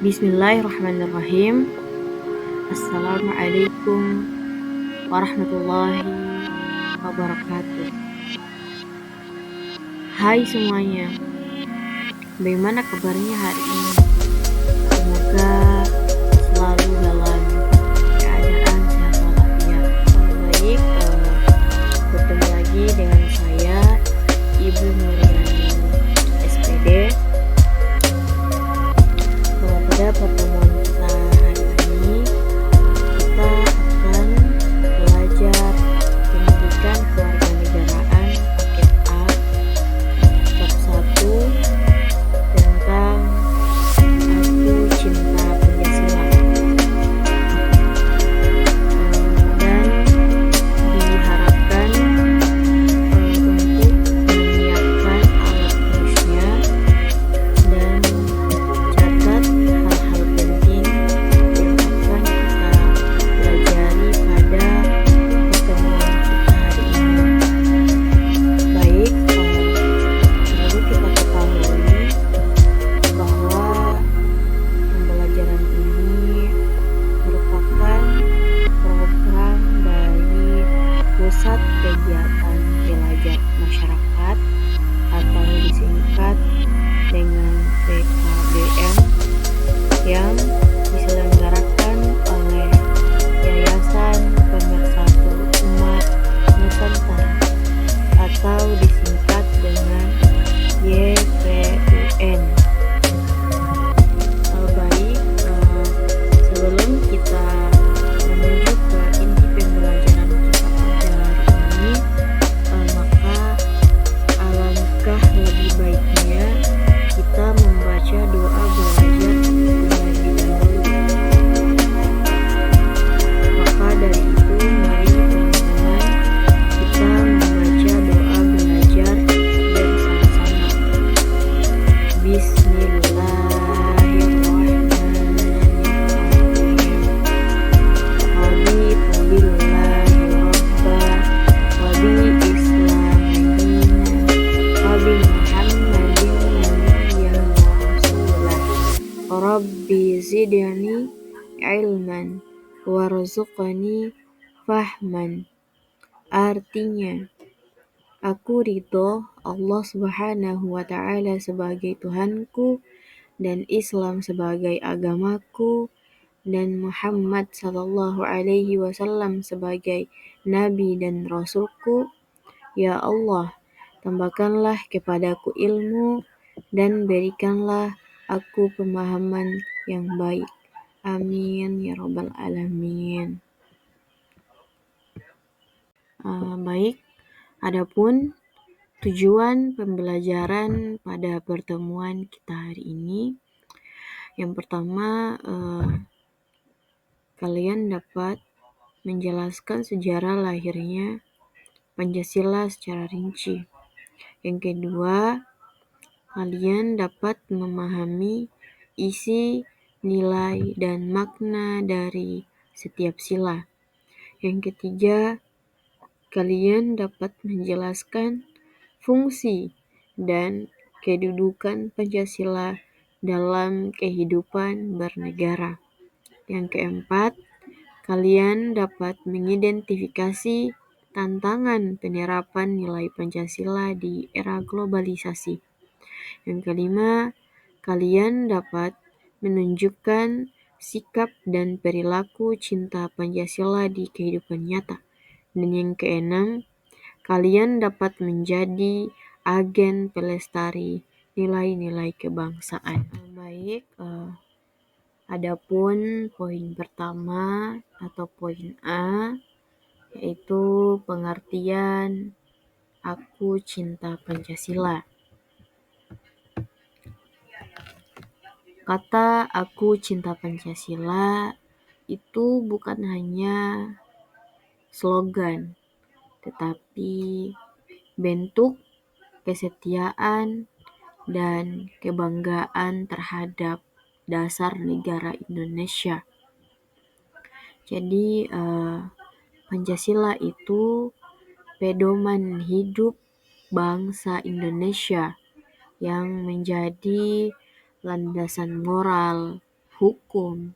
Bismillahirrahmanirrahim. Assalamualaikum warahmatullahi wabarakatuh. Hai semuanya, bagaimana kabarnya hari ini? Semoga selalu dalam keadaan sehat walafiat. Baik, bertemu lagi dengan saya Ibu Nuriani SPD. Pada pertemuan kita hari ini, kita akan belajar pendidikan kewarganegaraan paket A bab 1 tentang Aku Cinta Pancasila, dan diharapkan untuk menyiapkan alat tulisnya dan catat hal-hal penting yang akan kita pelajari pada pertemuan kita hari ini. Baik, perlu kita ketahui bahwa pembelajaran ini merupakan program dari Pusat Kegiatan Belajar Masyarakat atau disingkat dengan PKBM yang diselenggarakan oleh Yayasan Pemersatu Umat Nusantara atau disingkat dengan YPUN. Baik, sebelum kita menuju ke inti pembelajaran kita pada hari ini, maka alangkah lebih baiknya kita membaca doa belajar terlebih dahulu. Maka dari itu, mari teman-teman kita membaca doa belajar bersama-sama. Bismillahirrahmanirrahim. Raditu billahi rabba wa bi islami dinan wa bi Muhammadin nabiyyan wa rasulah. Rabbi zidni ilman warzuqni fahman. Artinya, aku ridho Allah Subhanahu wa Ta'ala sebagai Tuhanku dan Islam sebagai agamaku dan Muhammad sallallahu alaihi wasallam sebagai nabi dan rasulku. Ya Allah, tambahkanlah kepadaku ilmu dan berikanlah aku pemahaman yang baik. Amin ya rabbal alamin. Baik, adapun tujuan pembelajaran pada pertemuan kita hari ini, yang pertama, kalian dapat menjelaskan sejarah lahirnya Pancasila secara rinci. Yang kedua, kalian dapat memahami isi, nilai, dan makna dari setiap sila. Yang ketiga, kalian dapat menjelaskan fungsi dan kedudukan Pancasila dalam kehidupan bernegara. Yang keempat, kalian dapat mengidentifikasi tantangan penerapan nilai Pancasila di era globalisasi. Yang kelima, kalian dapat menunjukkan sikap dan perilaku cinta Pancasila di kehidupan nyata. Dan yang keenam, kalian dapat menjadi agen pelestari nilai-nilai kebangsaan. Baik, adapun poin pertama atau poin A, yaitu pengertian Aku Cinta Pancasila. Kata Aku Cinta Pancasila itu bukan hanya slogan, tetapi bentuk kesetiaan dan kebanggaan terhadap dasar negara Indonesia. Jadi Pancasila itu pedoman hidup bangsa Indonesia yang menjadi landasan moral, hukum,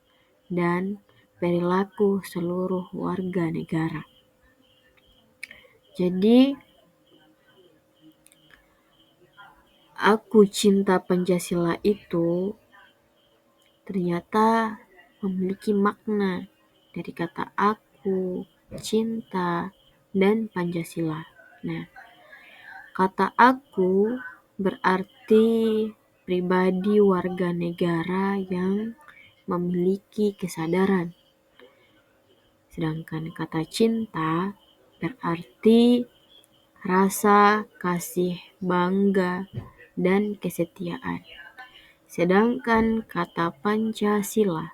dan perilaku seluruh warga negara. Jadi, aku cinta Pancasila itu ternyata memiliki makna dari kata aku, cinta, dan Pancasila. Nah, kata aku berarti pribadi warga negara yang memiliki kesadaran. Sedangkan kata cinta berarti rasa kasih, bangga, dan kesetiaan. Sedangkan kata Pancasila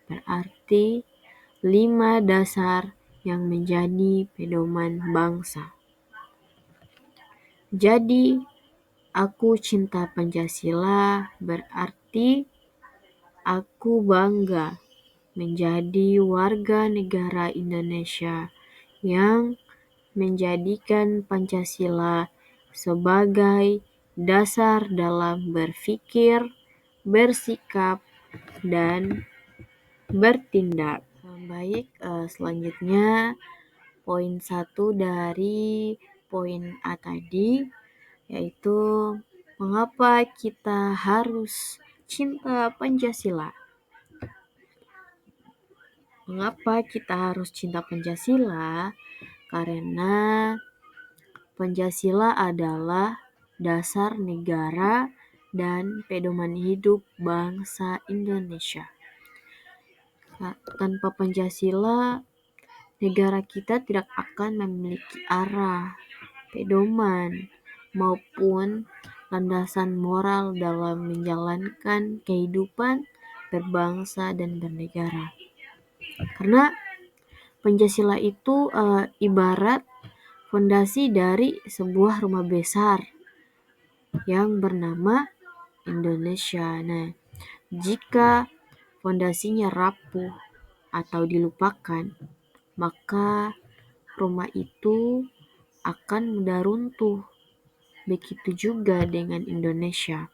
berarti 5 dasar yang menjadi pedoman bangsa. Jadi, aku cinta Pancasila berarti aku bangga menjadi warga negara Indonesia yang menjadikan Pancasila sebagai dasar dalam berpikir, bersikap, dan bertindak. Baik, selanjutnya poin 1 dari poin A tadi, yaitu mengapa kita harus cinta Pancasila. Mengapa kita harus cinta Pancasila? Karena Pancasila adalah dasar negara dan pedoman hidup bangsa Indonesia. Tanpa Pancasila, negara kita tidak akan memiliki arah, pedoman, maupun landasan moral dalam menjalankan kehidupan berbangsa dan bernegara. Karena Pancasila itu ibarat fondasi dari sebuah rumah besar yang bernama Indonesia. Nah, jika fondasinya rapuh atau dilupakan, maka rumah itu akan mudah runtuh. Begitu juga dengan Indonesia.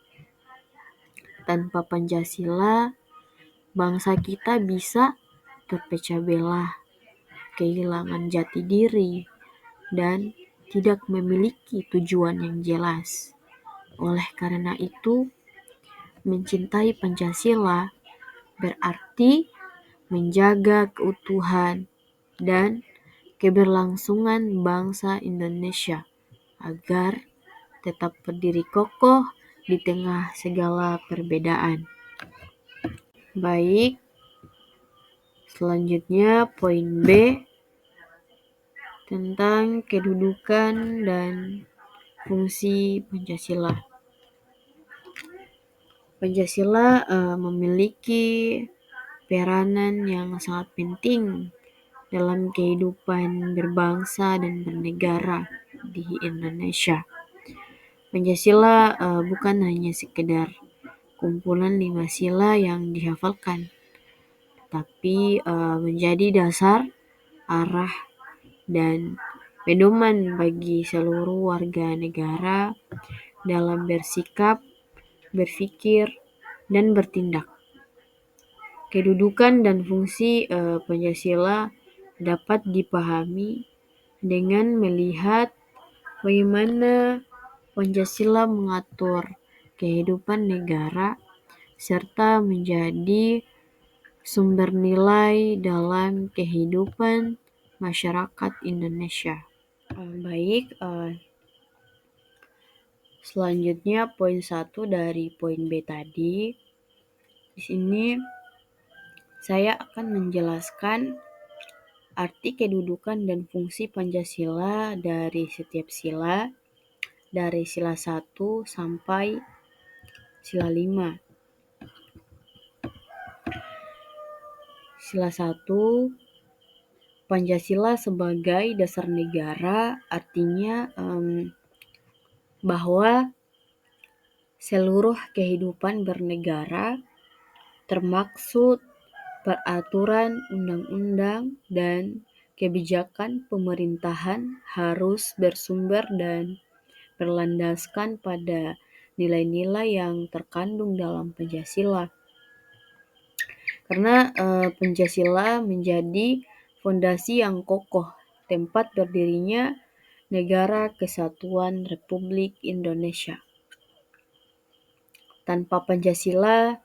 Tanpa Pancasila, bangsa kita bisa terpecah belah, kehilangan jati diri, dan tidak memiliki tujuan yang jelas. Oleh karena itu, mencintai Pancasila berarti menjaga keutuhan dan keberlangsungan bangsa Indonesia agar tetap berdiri kokoh di tengah segala perbedaan. Baik, selanjutnya poin B tentang kedudukan dan fungsi Pancasila. Pancasila memiliki peranan yang sangat penting dalam kehidupan berbangsa dan bernegara di Indonesia. Pancasila bukan hanya sekedar kumpulan 5 sila yang dihafalkan, tapi menjadi dasar, arah, dan pedoman bagi seluruh warga negara dalam bersikap, berpikir, dan bertindak. Kedudukan dan fungsi Pancasila dapat dipahami dengan melihat bagaimana Pancasila mengatur kehidupan negara serta menjadi sumber nilai dalam kehidupan masyarakat Indonesia. Baik, selanjutnya poin 1 dari poin B tadi. Di sini saya akan menjelaskan arti kedudukan dan fungsi Pancasila dari setiap sila, dari sila 1 sampai sila 5. Sila 1, Pancasila sebagai dasar negara artinya bahwa seluruh kehidupan bernegara termaksud peraturan undang-undang dan kebijakan pemerintahan harus bersumber dan berlandaskan pada nilai-nilai yang terkandung dalam Pancasila. Karena Pancasila menjadi fondasi yang kokoh tempat berdirinya Negara Kesatuan Republik Indonesia. Tanpa Pancasila,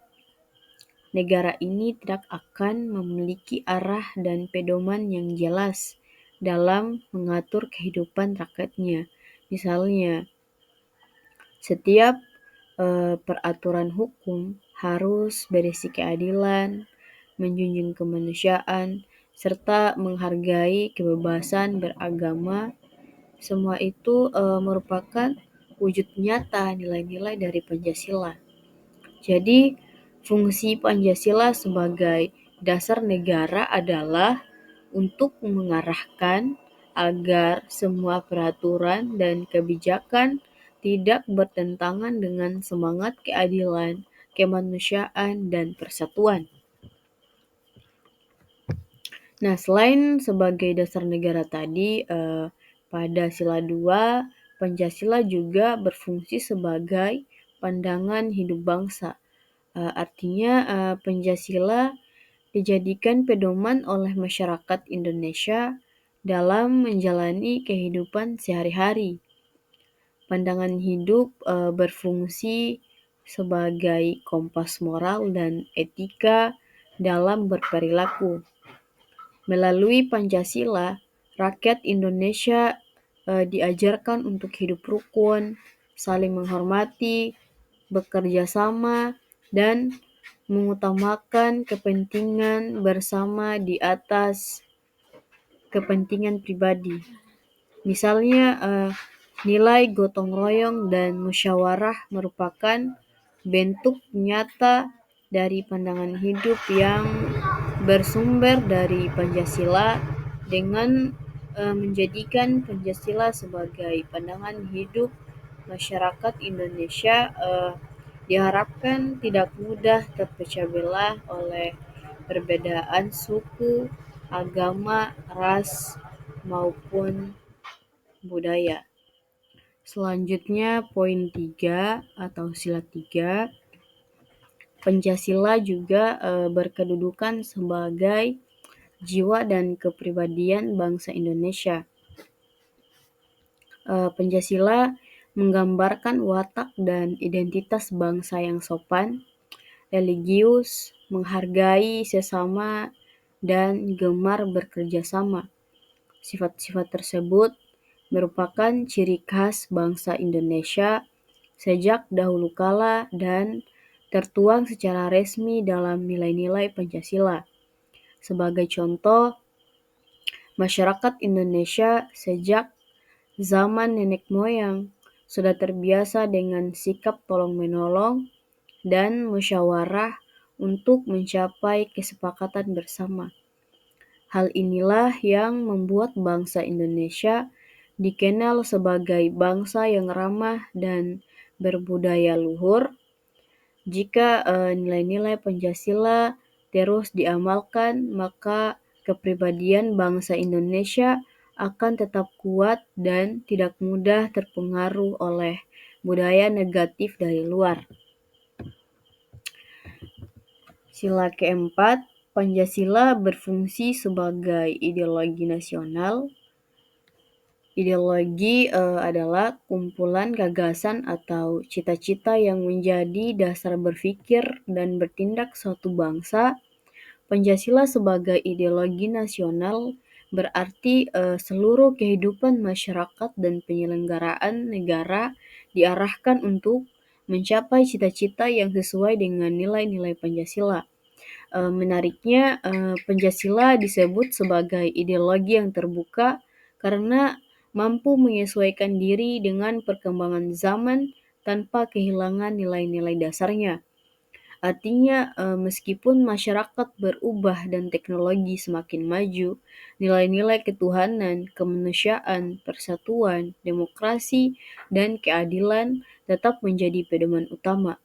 negara ini tidak akan memiliki arah dan pedoman yang jelas dalam mengatur kehidupan rakyatnya. Misalnya, setiap peraturan hukum harus berisi keadilan, menjunjung kemanusiaan, serta menghargai kebebasan beragama. Semua itu merupakan wujud nyata nilai-nilai dari Pancasila. Jadi, fungsi Pancasila sebagai dasar negara adalah untuk mengarahkan agar semua peraturan dan kebijakan tidak bertentangan dengan semangat keadilan, kemanusiaan, dan persatuan. Nah, selain sebagai dasar negara tadi, pada sila 2, Pancasila juga berfungsi sebagai pandangan hidup bangsa. Artinya, Pancasila dijadikan pedoman oleh masyarakat Indonesia dalam menjalani kehidupan sehari-hari. Pandangan hidup berfungsi sebagai kompas moral dan etika dalam berperilaku. Melalui Pancasila, rakyat Indonesia diajarkan untuk hidup rukun, saling menghormati, bekerja sama, dan mengutamakan kepentingan bersama di atas kepentingan pribadi. Misalnya, nilai gotong royong dan musyawarah merupakan bentuk nyata dari pandangan hidup yang bersumber dari Pancasila. Dengan menjadikan Pancasila sebagai pandangan hidup masyarakat Indonesia, diharapkan tidak mudah terpecah belah oleh perbedaan suku, agama, ras, maupun budaya. Selanjutnya poin 3 atau sila 3, Pancasila juga berkedudukan sebagai jiwa dan kepribadian bangsa Indonesia. Pancasila menggambarkan watak dan identitas bangsa yang sopan, religius, menghargai sesama, dan gemar bekerja sama. Sifat-sifat tersebut merupakan ciri khas bangsa Indonesia sejak dahulu kala dan tertuang secara resmi dalam nilai-nilai Pancasila. Sebagai contoh, masyarakat Indonesia sejak zaman nenek moyang sudah terbiasa dengan sikap tolong-menolong dan musyawarah untuk mencapai kesepakatan bersama. Hal inilah yang membuat bangsa Indonesia dikenal sebagai bangsa yang ramah dan berbudaya luhur. Jika nilai-nilai Pancasila terus diamalkan, maka kepribadian bangsa Indonesia akan tetap kuat dan tidak mudah terpengaruh oleh budaya negatif dari luar. Sila keempat, Pancasila berfungsi sebagai ideologi nasional. Ideologi adalah kumpulan gagasan atau cita-cita yang menjadi dasar berpikir dan bertindak suatu bangsa. Pancasila sebagai ideologi nasional berarti seluruh kehidupan masyarakat dan penyelenggaraan negara diarahkan untuk mencapai cita-cita yang sesuai dengan nilai-nilai Pancasila. Menariknya, Pancasila disebut sebagai ideologi yang terbuka karena mampu menyesuaikan diri dengan perkembangan zaman tanpa kehilangan nilai-nilai dasarnya. Artinya, meskipun masyarakat berubah dan teknologi semakin maju, nilai-nilai ketuhanan, kemanusiaan, persatuan, demokrasi, dan keadilan tetap menjadi pedoman utama.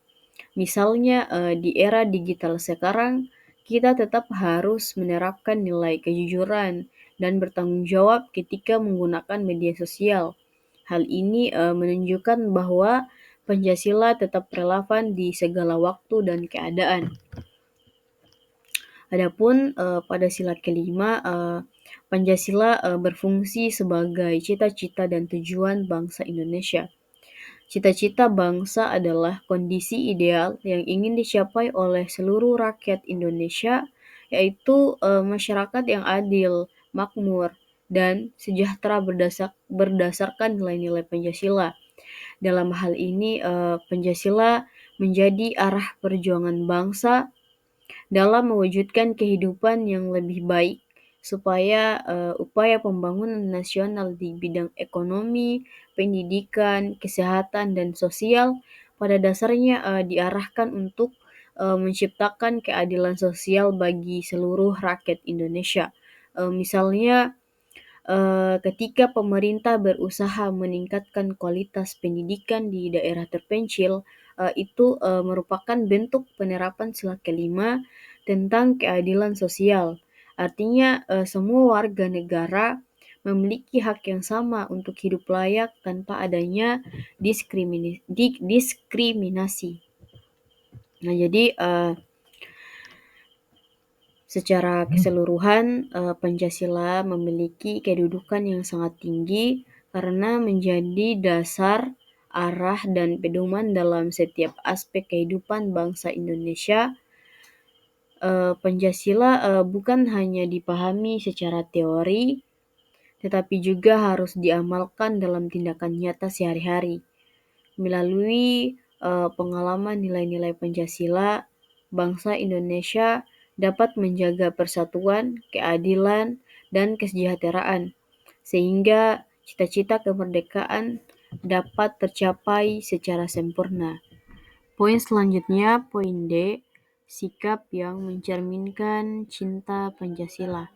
Misalnya, di era digital sekarang, kita tetap harus menerapkan nilai kejujuran dan bertanggung jawab ketika menggunakan media sosial. Hal ini menunjukkan bahwa Pancasila tetap relevan di segala waktu dan keadaan. Adapun pada sila kelima, Pancasila berfungsi sebagai cita-cita dan tujuan bangsa Indonesia. Cita-cita bangsa adalah kondisi ideal yang ingin dicapai oleh seluruh rakyat Indonesia, yaitu masyarakat yang adil, makmur, dan sejahtera berdasarkan nilai-nilai Pancasila. Dalam hal ini, Pancasila menjadi arah perjuangan bangsa dalam mewujudkan kehidupan yang lebih baik supaya upaya pembangunan nasional di bidang ekonomi, pendidikan, kesehatan, dan sosial pada dasarnya diarahkan untuk menciptakan keadilan sosial bagi seluruh rakyat Indonesia. Misalnya ketika pemerintah berusaha meningkatkan kualitas pendidikan di daerah terpencil, itu merupakan bentuk penerapan sila kelima tentang keadilan sosial. Artinya semua warga negara memiliki hak yang sama untuk hidup layak tanpa adanya diskriminasi. Nah, jadi secara keseluruhan, Pancasila memiliki kedudukan yang sangat tinggi karena menjadi dasar, arah, dan pedoman dalam setiap aspek kehidupan bangsa Indonesia. Pancasila bukan hanya dipahami secara teori, tetapi juga harus diamalkan dalam tindakan nyata sehari-hari. Melalui pengalaman nilai-nilai Pancasila, bangsa Indonesia dapat menjaga persatuan, keadilan, dan kesejahteraan, sehingga cita-cita kemerdekaan dapat tercapai secara sempurna. Poin selanjutnya, poin D, sikap yang mencerminkan cinta Pancasila.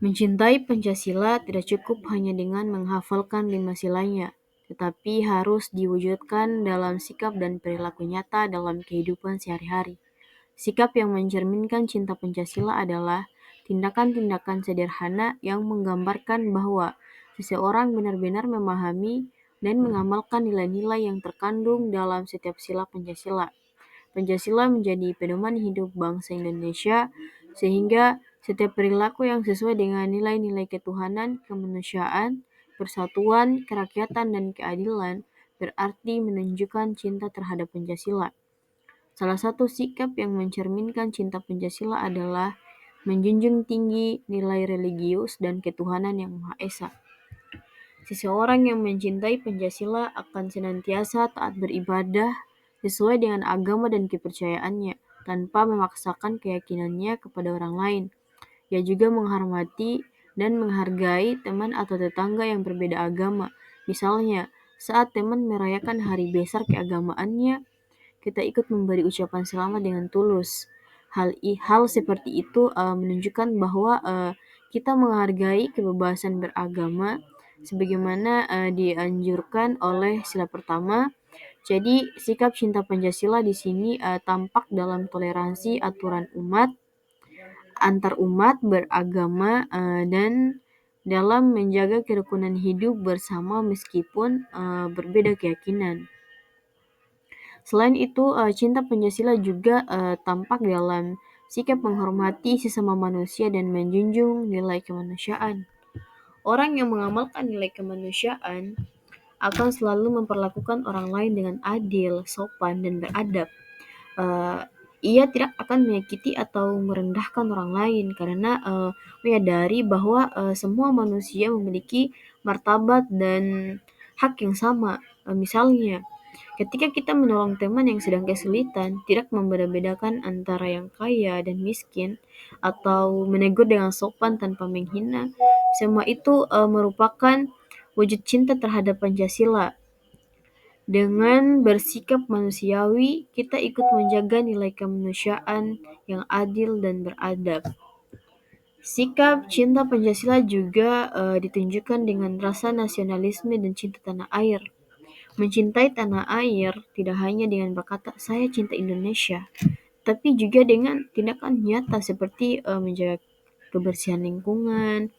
Mencintai Pancasila tidak cukup hanya dengan menghafalkan 5 silanya, tetapi harus diwujudkan dalam sikap dan perilaku nyata dalam kehidupan sehari-hari. Sikap yang mencerminkan cinta Pancasila adalah tindakan-tindakan sederhana yang menggambarkan bahwa seseorang benar-benar memahami dan mengamalkan nilai-nilai yang terkandung dalam setiap sila Pancasila. Pancasila menjadi pedoman hidup bangsa Indonesia, sehingga setiap perilaku yang sesuai dengan nilai-nilai ketuhanan, kemanusiaan, persatuan, kerakyatan, dan keadilan berarti menunjukkan cinta terhadap Pancasila. Salah satu sikap yang mencerminkan cinta Pancasila adalah menjunjung tinggi nilai religius dan ketuhanan yang Maha Esa. Seseorang yang mencintai Pancasila akan senantiasa taat beribadah sesuai dengan agama dan kepercayaannya, tanpa memaksakan keyakinannya kepada orang lain. Ia juga menghormati dan menghargai teman atau tetangga yang berbeda agama. Misalnya, saat teman merayakan hari besar keagamaannya, kita ikut memberi ucapan selamat dengan tulus. Hal seperti itu menunjukkan bahwa kita menghargai kebebasan beragama sebagaimana dianjurkan oleh sila pertama. Jadi sikap cinta Pancasila di sini tampak dalam toleransi aturan antar umat beragama dan dalam menjaga kerukunan hidup bersama meskipun berbeda keyakinan. Selain itu, cinta Pancasila juga tampak dalam sikap menghormati sesama manusia dan menjunjung nilai kemanusiaan. Orang yang mengamalkan nilai kemanusiaan akan selalu memperlakukan orang lain dengan adil, sopan, dan beradab. Ia tidak akan menyakiti atau merendahkan orang lain karena menyadari bahwa semua manusia memiliki martabat dan hak yang sama. Misalnya, ketika kita menolong teman yang sedang kesulitan, tidak membeda-bedakan antara yang kaya dan miskin, atau menegur dengan sopan tanpa menghina, semua itu merupakan wujud cinta terhadap Pancasila. Dengan bersikap manusiawi, kita ikut menjaga nilai kemanusiaan yang adil dan beradab. Sikap cinta Pancasila juga ditunjukkan dengan rasa nasionalisme dan cinta tanah air. Mencintai tanah air tidak hanya dengan berkata, "Saya cinta Indonesia", tapi juga dengan tindakan nyata seperti menjaga kebersihan lingkungan,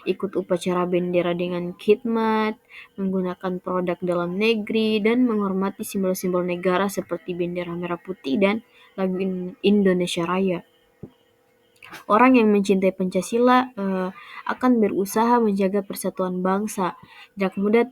ikut upacara bendera dengan khidmat, menggunakan produk dalam negeri, dan menghormati simbol-simbol negara seperti bendera merah putih dan lagu Indonesia Raya. Orang yang mencintai Pancasila akan berusaha menjaga persatuan bangsa, tidak mudah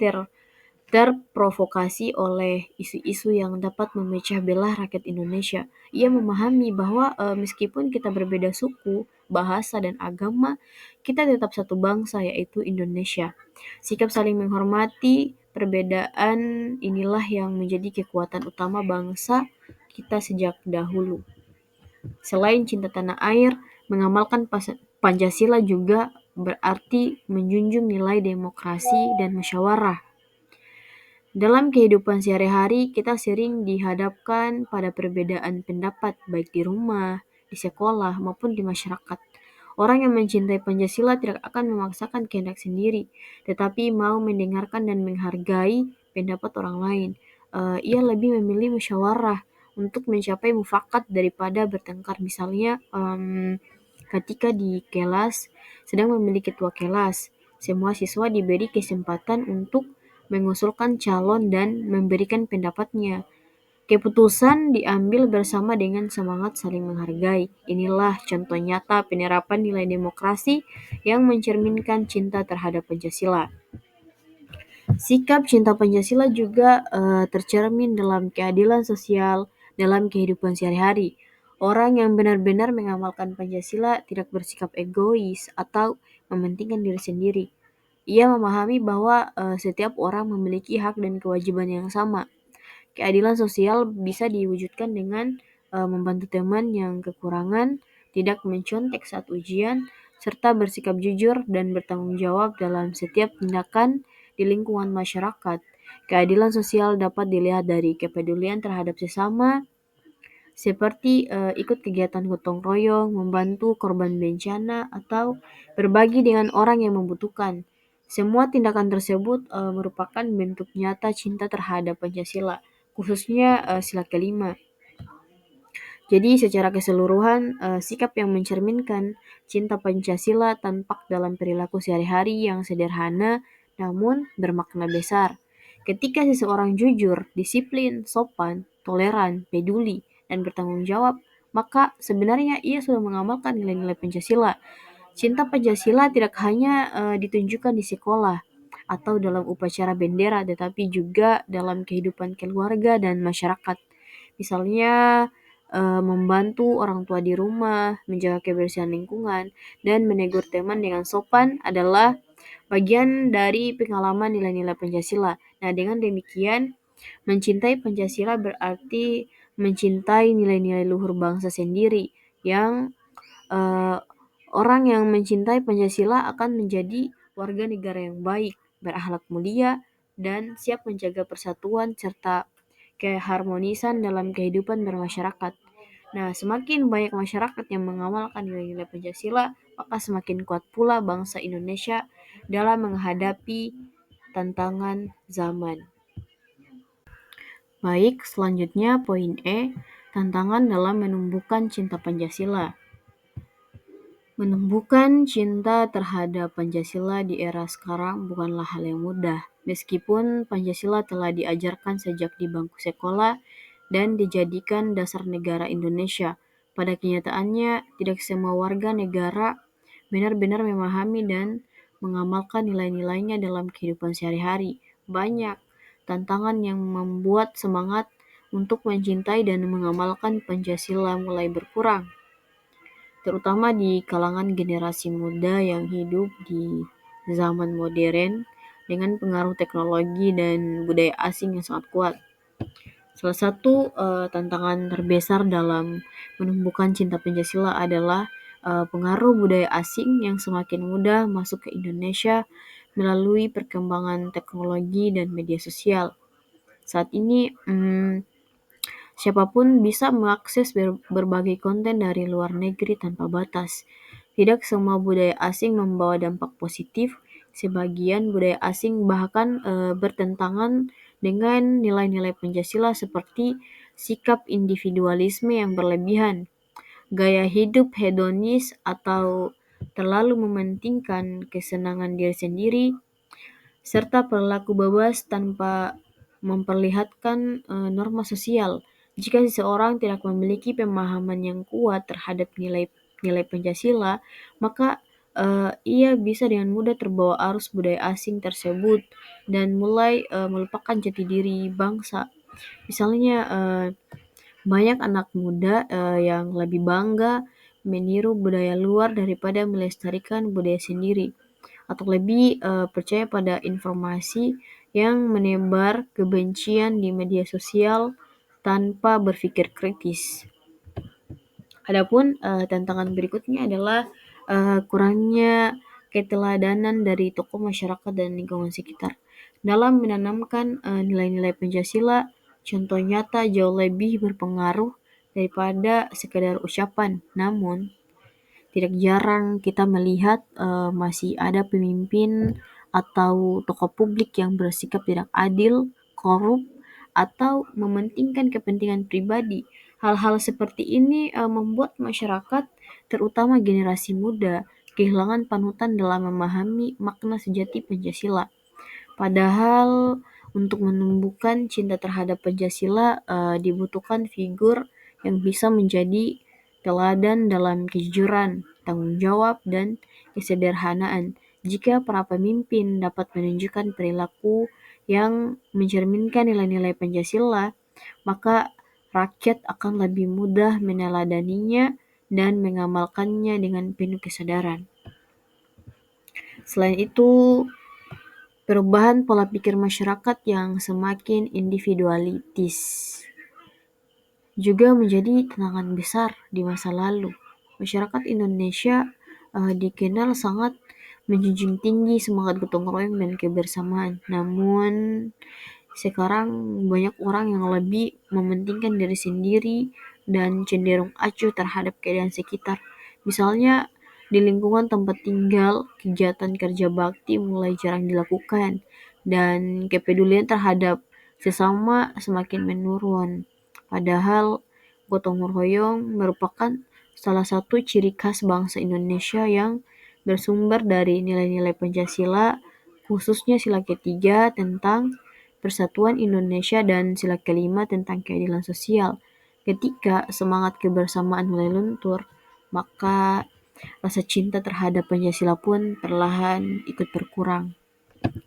terprovokasi oleh isu-isu yang dapat memecah belah rakyat Indonesia. Ia memahami bahwa meskipun kita berbeda suku, bahasa, dan agama, kita tetap satu bangsa, yaitu Indonesia. Sikap saling menghormati perbedaan inilah yang menjadi kekuatan utama bangsa kita sejak dahulu. Selain cinta tanah air, mengamalkan Pancasila juga berarti menjunjung nilai demokrasi dan musyawarah. Dalam kehidupan sehari-hari, kita sering dihadapkan pada perbedaan pendapat, baik di rumah, di sekolah, maupun di masyarakat. Orang yang mencintai Pancasila tidak akan memaksakan kehendak sendiri, tetapi mau mendengarkan dan menghargai pendapat orang lain. Ia lebih memilih musyawarah untuk mencapai mufakat daripada bertengkar. Misalnya, ketika di kelas sedang memilih ketua kelas, semua siswa diberi kesempatan untuk mengusulkan calon dan memberikan pendapatnya. Keputusan diambil bersama dengan semangat saling menghargai. Inilah contoh nyata penerapan nilai demokrasi yang mencerminkan cinta terhadap Pancasila. Sikap cinta Pancasila juga tercermin dalam keadilan sosial dalam kehidupan sehari-hari. Orang yang benar-benar mengamalkan Pancasila tidak bersikap egois atau mementingkan diri sendiri. Ia memahami bahwa setiap orang memiliki hak dan kewajiban yang sama. Keadilan sosial bisa diwujudkan dengan membantu teman yang kekurangan, tidak mencontek saat ujian, serta bersikap jujur dan bertanggung jawab dalam setiap tindakan di lingkungan masyarakat. Keadilan sosial dapat dilihat dari kepedulian terhadap sesama, seperti ikut kegiatan gotong royong, membantu korban bencana, atau berbagi dengan orang yang membutuhkan. Semua tindakan tersebut merupakan bentuk nyata cinta terhadap Pancasila, khususnya sila kelima. Jadi secara keseluruhan, sikap yang mencerminkan cinta Pancasila tampak dalam perilaku sehari-hari yang sederhana namun bermakna besar. Ketika seseorang jujur, disiplin, sopan, toleran, peduli, dan bertanggung jawab, maka sebenarnya ia sudah mengamalkan nilai-nilai Pancasila. Cinta Pancasila tidak hanya ditunjukkan di sekolah atau dalam upacara bendera, tetapi juga dalam kehidupan keluarga dan masyarakat. Misalnya membantu orang tua di rumah, menjaga kebersihan lingkungan, dan menegur teman dengan sopan adalah bagian dari pengalaman nilai-nilai Pancasila. Nah, dengan demikian, mencintai Pancasila berarti mencintai nilai-nilai luhur bangsa sendiri yang eh, orang yang mencintai Pancasila akan menjadi warga negara yang baik, berakhlak mulia, dan siap menjaga persatuan serta keharmonisan dalam kehidupan bermasyarakat. Nah, semakin banyak masyarakat yang mengamalkan nilai-nilai Pancasila, maka semakin kuat pula bangsa Indonesia dalam menghadapi tantangan zaman. Baik, selanjutnya poin E, tantangan dalam menumbuhkan cinta Pancasila. Menumbuhkan cinta terhadap Pancasila di era sekarang bukanlah hal yang mudah. Meskipun Pancasila telah diajarkan sejak di bangku sekolah dan dijadikan dasar negara Indonesia, pada kenyataannya tidak semua warga negara benar-benar memahami dan mengamalkan nilai-nilainya dalam kehidupan sehari-hari. Banyak tantangan yang membuat semangat untuk mencintai dan mengamalkan Pancasila mulai berkurang, terutama di kalangan generasi muda yang hidup di zaman modern dengan pengaruh teknologi dan budaya asing yang sangat kuat. Salah satu tantangan terbesar dalam menumbuhkan cinta Pancasila adalah pengaruh budaya asing yang semakin mudah masuk ke Indonesia melalui perkembangan teknologi dan media sosial. Saat ini, siapapun bisa mengakses berbagai konten dari luar negeri tanpa batas. Tidak semua budaya asing membawa dampak positif. Sebagian budaya asing bahkan bertentangan dengan nilai-nilai Pancasila seperti sikap individualisme yang berlebihan, gaya hidup hedonis atau terlalu mementingkan kesenangan diri sendiri, serta perilaku bebas tanpa memperlihatkan norma sosial. Jika seseorang tidak memiliki pemahaman yang kuat terhadap nilai nilai Pancasila, maka ia bisa dengan mudah terbawa arus budaya asing tersebut dan mulai melupakan jati diri bangsa. Misalnya banyak anak muda yang lebih bangga meniru budaya luar daripada melestarikan budaya sendiri, atau lebih percaya pada informasi yang menebar kebencian di media sosial tanpa berpikir kritis. Adapun tantangan berikutnya adalah kurangnya keteladanan dari tokoh masyarakat dan lingkungan sekitar. Dalam menanamkan nilai-nilai Pancasila, contoh nyata jauh lebih berpengaruh daripada sekadar ucapan. Namun, tidak jarang kita melihat masih ada pemimpin atau tokoh publik yang bersikap tidak adil, korup, atau mementingkan kepentingan pribadi. Hal-hal seperti ini membuat masyarakat, terutama generasi muda, kehilangan panutan dalam memahami makna sejati Pancasila. Padahal untuk menumbuhkan cinta terhadap Pancasila dibutuhkan figur yang bisa menjadi teladan dalam kejujuran, tanggung jawab, dan kesederhanaan. Jika para pemimpin dapat menunjukkan perilaku yang mencerminkan nilai-nilai Pancasila, maka rakyat akan lebih mudah meneladaninya dan mengamalkannya dengan penuh kesadaran. Selain itu, perubahan pola pikir masyarakat yang semakin individualitis juga menjadi tantangan besar di masa lalu. Masyarakat Indonesia dikenal sangat menjunjung tinggi semangat gotong royong dan kebersamaan. Namun sekarang banyak orang yang lebih mementingkan diri sendiri dan cenderung acuh terhadap keadaan sekitar. Misalnya di lingkungan tempat tinggal, kegiatan kerja bakti mulai jarang dilakukan dan kepedulian terhadap sesama semakin menurun. Padahal gotong royong merupakan salah satu ciri khas bangsa Indonesia yang bersumber dari nilai-nilai Pancasila, khususnya sila ketiga tentang persatuan Indonesia dan sila kelima tentang keadilan sosial. Ketika semangat kebersamaan mulai luntur, maka rasa cinta terhadap Pancasila pun perlahan ikut berkurang.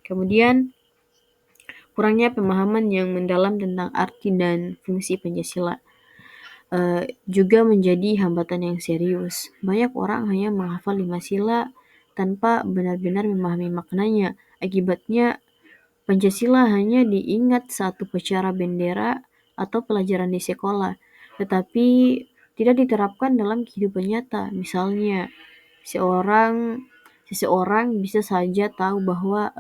Kemudian, kurangnya pemahaman yang mendalam tentang arti dan fungsi Pancasila juga menjadi hambatan yang serius. Banyak orang hanya menghafal 5 sila tanpa benar-benar memahami maknanya. Akibatnya, Pancasila hanya diingat saat upacara bendera atau pelajaran di sekolah, tetapi tidak diterapkan dalam kehidupan nyata. Misalnya, seseorang bisa saja tahu bahwa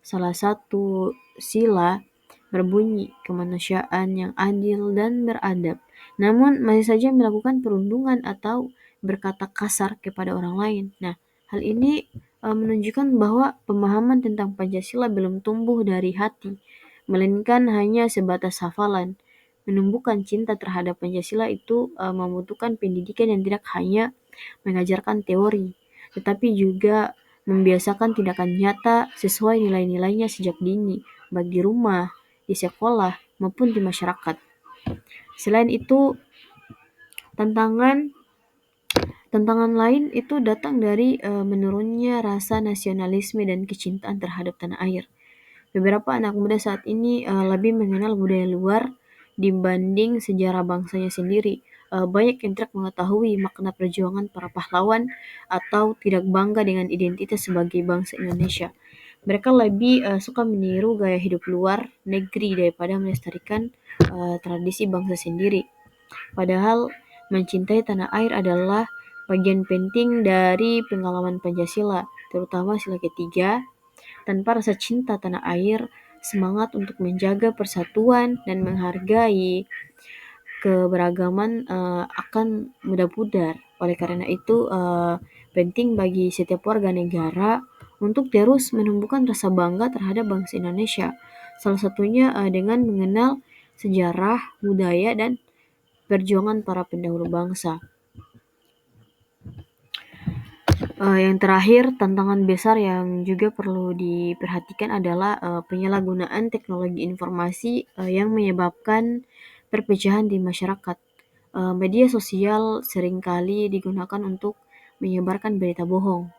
salah satu sila berbunyi kemanusiaan yang adil dan beradab, namun masih saja melakukan perundungan atau berkata kasar kepada orang lain. Nah, hal ini menunjukkan bahwa pemahaman tentang Pancasila belum tumbuh dari hati, melainkan hanya sebatas hafalan. Menumbuhkan cinta terhadap Pancasila itu membutuhkan pendidikan yang tidak hanya mengajarkan teori, tetapi juga membiasakan tindakan nyata sesuai nilai-nilainya sejak dini, baik di rumah, di sekolah, maupun di masyarakat. Selain itu, tantangan lain itu datang dari menurunnya rasa nasionalisme dan kecintaan terhadap tanah air. Beberapa anak muda saat ini lebih mengenal budaya luar dibanding sejarah bangsanya sendiri. Banyak yang tidak mengetahui makna perjuangan para pahlawan atau tidak bangga dengan identitas sebagai bangsa Indonesia. Mereka lebih suka meniru gaya hidup luar negeri daripada melestarikan tradisi bangsa sendiri. Padahal mencintai tanah air adalah bagian penting dari pengalaman Pancasila, terutama sila ketiga. Tanpa rasa cinta tanah air, semangat untuk menjaga persatuan dan menghargai keberagaman akan mudah pudar. Oleh karena itu, penting bagi setiap warga negara untuk terus menumbuhkan rasa bangga terhadap bangsa Indonesia. Salah satunya dengan mengenal sejarah, budaya, dan perjuangan para pendahulu bangsa. Yang terakhir, tantangan besar yang juga perlu diperhatikan adalah penyalahgunaan teknologi informasi yang menyebabkan perpecahan di masyarakat. Media sosial seringkali digunakan untuk menyebarkan berita bohong,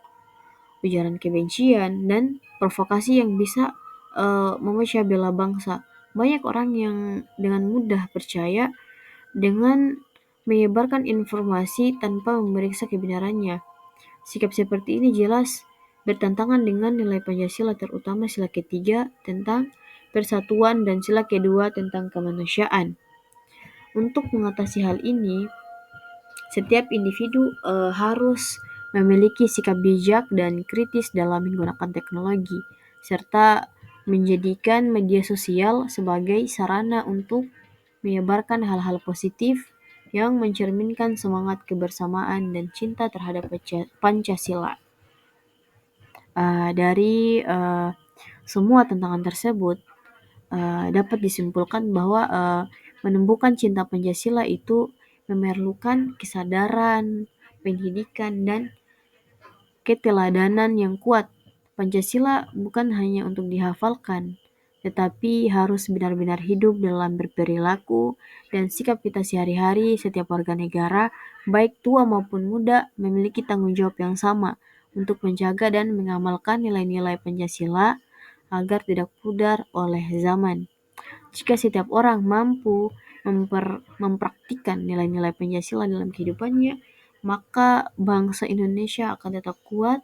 ujaran kebencian, dan provokasi yang bisa memecah belah bangsa. Banyak orang yang dengan mudah percaya dengan menyebarkan informasi tanpa memeriksa kebenarannya. Sikap seperti ini jelas bertentangan dengan nilai Pancasila, terutama sila ketiga tentang persatuan dan sila kedua tentang kemanusiaan. Untuk mengatasi hal ini, setiap individu harus memiliki sikap bijak dan kritis dalam menggunakan teknologi, serta menjadikan media sosial sebagai sarana untuk menyebarkan hal-hal positif yang mencerminkan semangat kebersamaan dan cinta terhadap Pancasila. Dari semua tantangan tersebut, dapat disimpulkan bahwa menumbuhkan cinta Pancasila itu memerlukan kesadaran, pendidikan, dan keteladanan yang kuat. Pancasila bukan hanya untuk dihafalkan, tetapi harus benar-benar hidup dalam berperilaku dan sikap kita sehari-hari. Setiap warga negara, baik tua maupun muda, memiliki tanggung jawab yang sama untuk menjaga dan mengamalkan nilai-nilai Pancasila agar tidak pudar oleh zaman. Jika setiap orang mampu mempraktikkan nilai-nilai Pancasila dalam kehidupannya, maka bangsa Indonesia akan tetap kuat,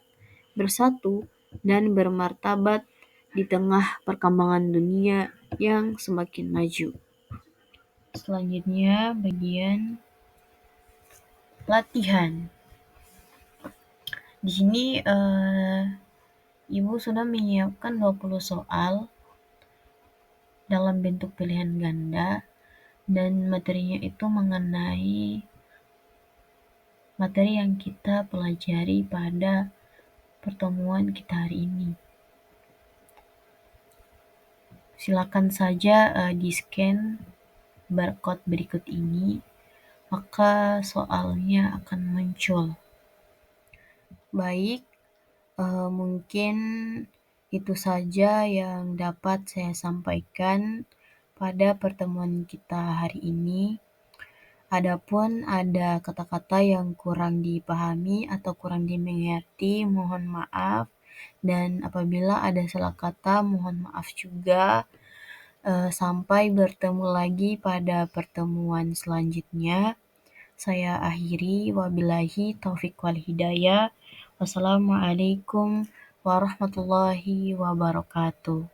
bersatu, dan bermartabat di tengah perkembangan dunia yang semakin maju. Selanjutnya bagian latihan. Di sini Ibu sudah menyiapkan 20 soal dalam bentuk pilihan ganda, dan materinya itu mengenai materi yang kita pelajari pada pertemuan kita hari ini. Silakan saja di-scan barcode berikut ini, maka soalnya akan muncul. Baik, mungkin itu saja yang dapat saya sampaikan pada pertemuan kita hari ini. Adapun ada kata-kata yang kurang dipahami atau kurang dimengerti, mohon maaf. Dan apabila ada salah kata, mohon maaf juga. Sampai bertemu lagi pada pertemuan selanjutnya. Saya akhiri, wabillahi taufik wal hidayah. Wassalamualaikum warahmatullahi wabarakatuh.